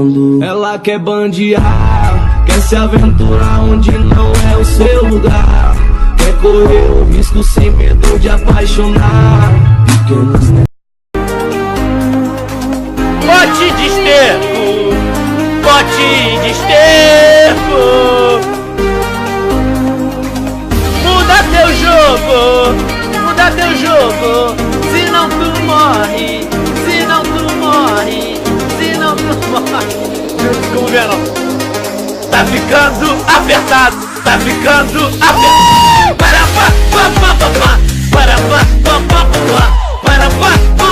mundo. Ela quer bandear, quer se aventurar onde não é o seu lugar. Quer correr o risco sem medo de apaixonar. Pequenos Pote de esterco, pote de esterco. Muda teu jogo, senão tu morre, senão tu morre, senão tu morre. Como vê, não? Tá ficando apertado, tá ficando apertado. Para, para, para, para, para, para, para, para, para, para, para, para,